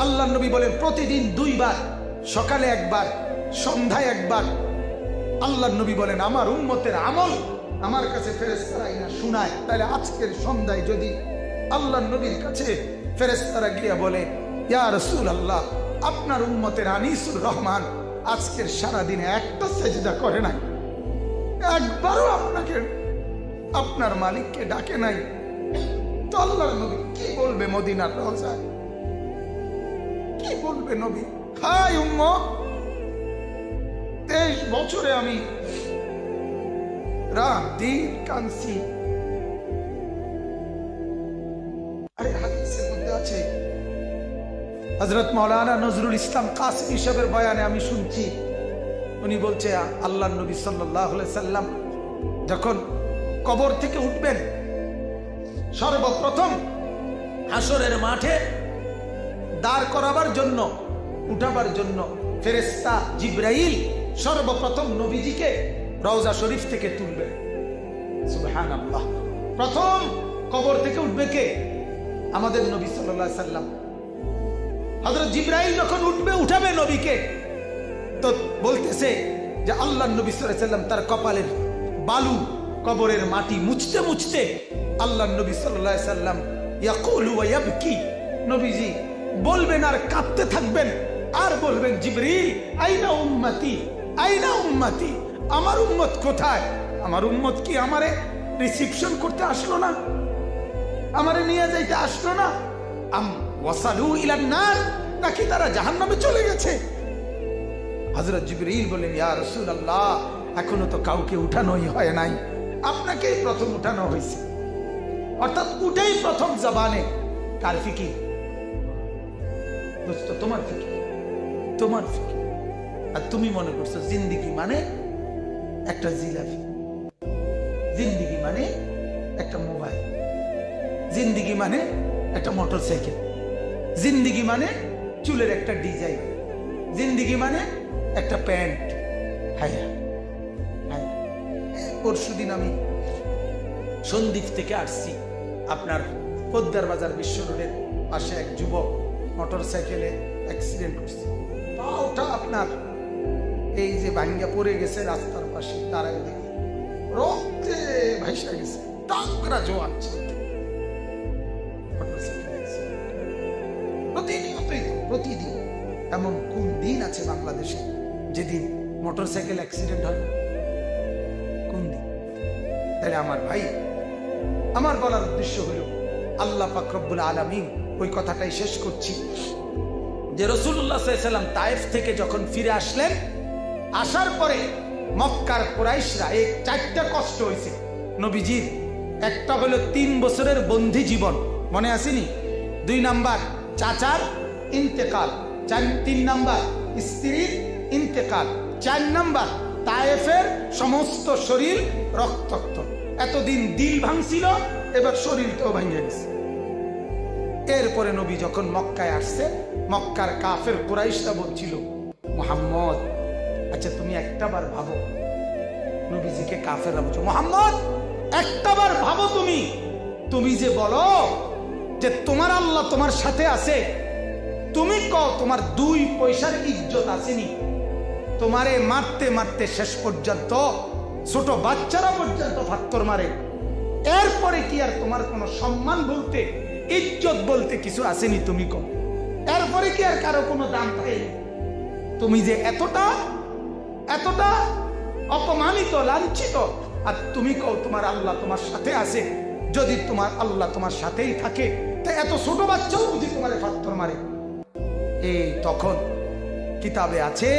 আল্লাহ নবী বলেন প্রতিদিন 2 বার, সকালে 1 বার, সন্ধ্যায় 1 বার। আল্লাহ নবী বলেন আমার উম্মতের আমল আমার কাছে ফেরেশতারা না শোনায়। তাহলে আজকের সন্ধ্যায় যদি আল্লাহ নবীর কাছে ফেরেশতারা গিয়ে বলে ইয়া রাসূলুল্লাহ, আপনার উম্মতের আনিসুর রহমান আজকের সারাদিনে একটা সেজদা করে নাই, একবারও আপনাকে আপনার মালিককে ডাকে নাই, তো আল্লাহর নবী কি বলবে? মদিনার রওজায় কি বলবে নবী? হাই উম্মত, 23 বছরে আমি রাত দিন কাঁদছি। আরে হাদিসের মধ্যে আছে, হযরত মাওলানা নজরুল ইসলাম কাসেমী সাহেবের বয়ানে আমি শুনছি, উনি বলছে আল্লাহর নবী সাল্লাল্লাহু আলাইহি সাল্লাম যখন কবর থেকে উঠবেন, সর্বপ্রথম হাসরের মাঠে দাঁড় করাবার জন্য, উঠাবার জন্য ফেরেশতা জিবরাইল সর্বপ্রথম নবীজিকে রওজা শরীফ থেকে তুলবে। সুবহানাল্লাহ। প্রথম কবর থেকে উঠবে কে? আমাদের নবী সাল্লাল্লাহু আলাইহি সাল্লাম। হযরত জিবরাইল যখন উঠবে, উঠাবে নবীকে, তো বলতেছে যে আল্লাহর নবী সাল্লাল্লাহু আলাইহি সাল্লাম তার কপালের বালু, কবরের মাটি মুছতে মুছতে আল্লাহর নবী সাল্লাল্লাহু আলাইহি সাল্লাম ইয়াকুলু ওয়া ইয়াবকি, নবীজি বলবেন আর কাঁদতে থাকবেন, আর বলবেন জিবরিল আইনা উম্মতি, আইনা উম্মতি, আমার উম্মত কোথায়? আমার উম্মত কি আমারে রিসিপশন করতে আসলো না? আমারে নিয়ে যাইতে আসলো না? আম ওয়াসালু ইলান নার, নাকি তারা জাহান্নামে চলে গেছে? হযরত জিবরিল বলেন ইয়া রাসূলুল্লাহ, এখনো তো কাউকে উঠানোই হয় নাই, আপনাকেই প্রথম উঠানো হয়েছে। অর্থাৎ উঠেই প্রথম জবানে কার ফিকির? দোস্ত তোমার ফিকির, তোমার ফিকির। আর তুমি মনে করছো জিন্দিগি মানে একটা জিলাপি, জিন্দিগি মানে একটা মোবাইল, জিন্দিগি মানে একটা মোটরসাইকেল, জিন্দিগি মানে চুলের একটা ডিজাইন, জিন্দিগি মানে একটা প্যান্ট। হ্যাঁ হ্যাঁ, পরশুদিন আমি সন্দ্বীপ থেকে আসছি, আপনার পোদ্দার বাজার বিশ্ব রোডের পাশে এক যুবক মোটরসাইকেলে অ্যাক্সিডেন্ট করছে, পাওটা আপনার এই যে ভাঙ্গা পড়ে গেছে রাস্তার পাশে, তার আগে দেখি রক্তে ভাইসা গেছে, টাকরা জোয়ান ছিল। প্রতিদিন এমন কোন দিন আছে বাংলাদেশে যেদিন মোটরসাইকেল অ্যাক্সিডেন্ট হয়? কোন দিন? তাহলে আমার ভাই, আমার বলার উদ্দেশ্য হলো আল্লাহ পাক রব্বুল আলামিন ওই কথাটাই শেষ করছি যে রাসূলুল্লাহ সাল্লাল্লাহু আলাইহি সাল্লাম তায়েফ থেকে যখন ফিরে আসলেন, আসার পরে মক্কার কুরাইশরা এই 4টা কষ্ট হয়েছে নবীজির। একটা হলো 3 বছরের বন্দী জীবন, মনে আসেনি? 2 নাম্বার চাচার ইন্তেকাল, 3 নাম্বার স্ত্রীর ইন্তেকাল, 4 নাম্বার তায়েফের সমস্ত শরীর রক্তাক্ত। এতদিন দিল ভাঙছিল, এবার শরীরটাও ভাঙে গেছে। এরপরে নবী যখন মক্কায় আসছে, মক্কার কাফের কুরাইশরা বলছিল মুহাম্মদ, আচ্ছা তুমি একটাবার ভাবো, নবীজিকে কাফেররা বলছো মুহাম্মদ একটাবার ভাবো, তুমি যে বলো যে তোমার আল্লাহ তোমার সাথে আছে, তুমি কও তোমার 2 পয়সার ইজ্জত আসেনি? তোমারে মারতে মারতে শেষ পর্যন্ত ছোট বাচ্চারা পর্যন্ত ফাত্তর মারে, এরপরে কি আর তোমার কোনো সম্মান বলতে, ইজ্জত বলতে কিছু আসেনি? তুমি কও এরপরে কি আর কারো কোনো দাম পাইনি? তুমি যে এতটা এতটা অপমানিত, লাঞ্ছিত, আর তুমি কও তোমার আল্লাহ তোমার সাথে আছে। যদি তোমার আল্লাহ তোমার সাথেই থাকে, তা এত ছোট বাচ্চাও বুঝি তোমারে ফাত্তর মারে? এই তখন কিতাবে আছে